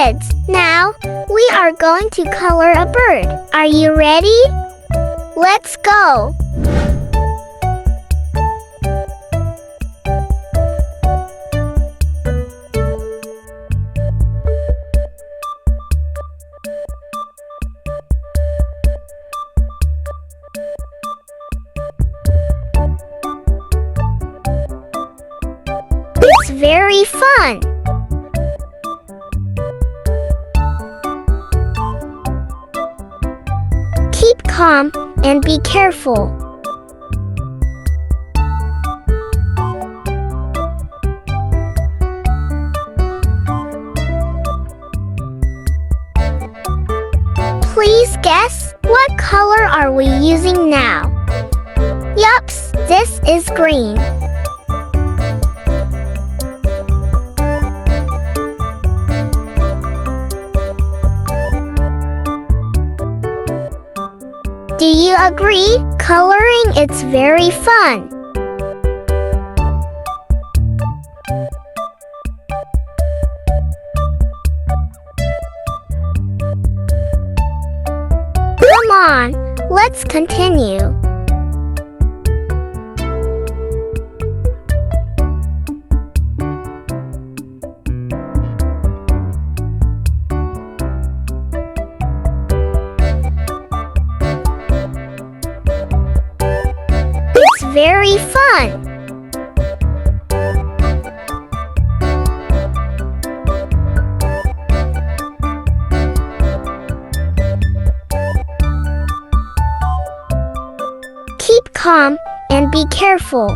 kids, now we are going to color a bird. Are you ready? Let's go! It's very fun! Keep calm and be careful. Please guess, what color are we using now? Yups, this is green. Do you agree? Coloring it's very fun. Come on, let's continue. Very fun! Keep calm and be careful.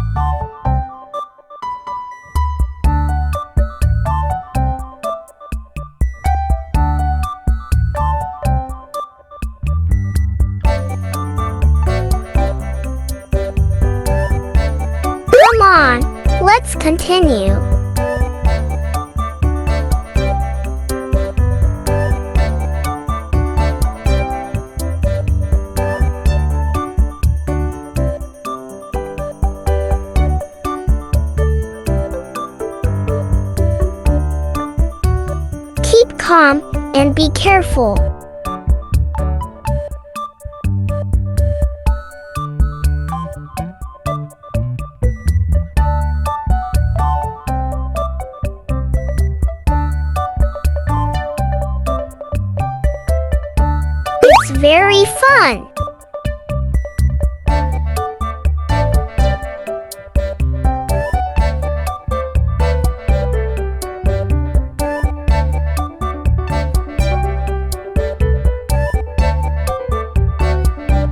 Come on, let's continue. Keep calm and be careful. It's very fun!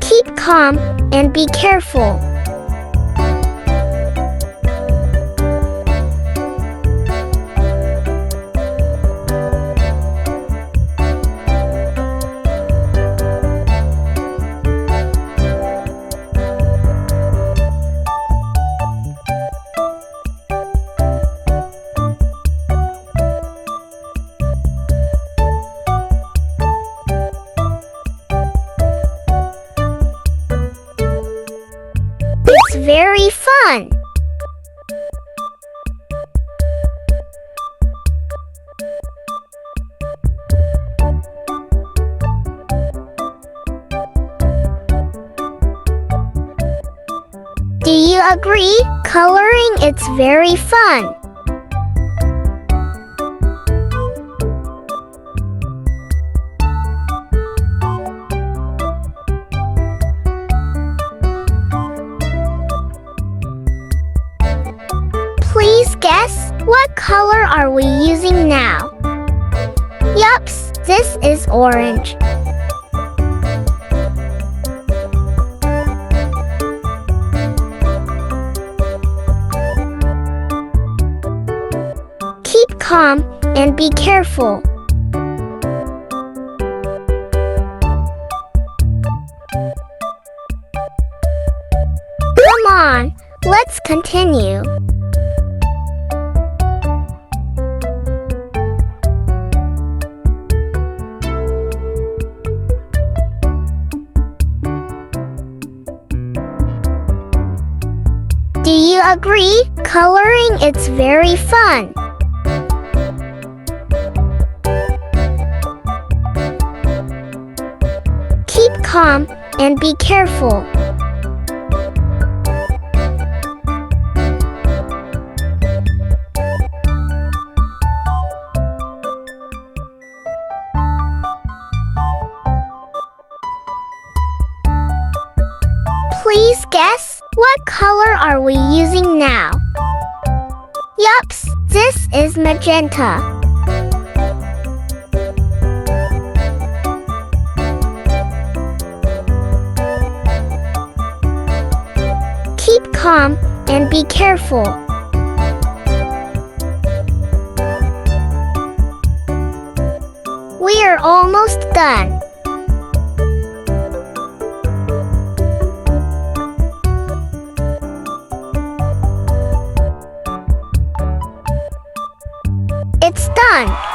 Keep calm and be careful. It's very fun! Do you agree? Coloring it's very fun! Please guess, what color are we using now? Yups, this is orange. Keep calm and be careful. Come on, let's continue. Do you agree? Coloring it's very fun. calm and be careful. Please guess, what color are we using now? Yups, this is magenta. Keep calm and be careful. We are almost done. It's done.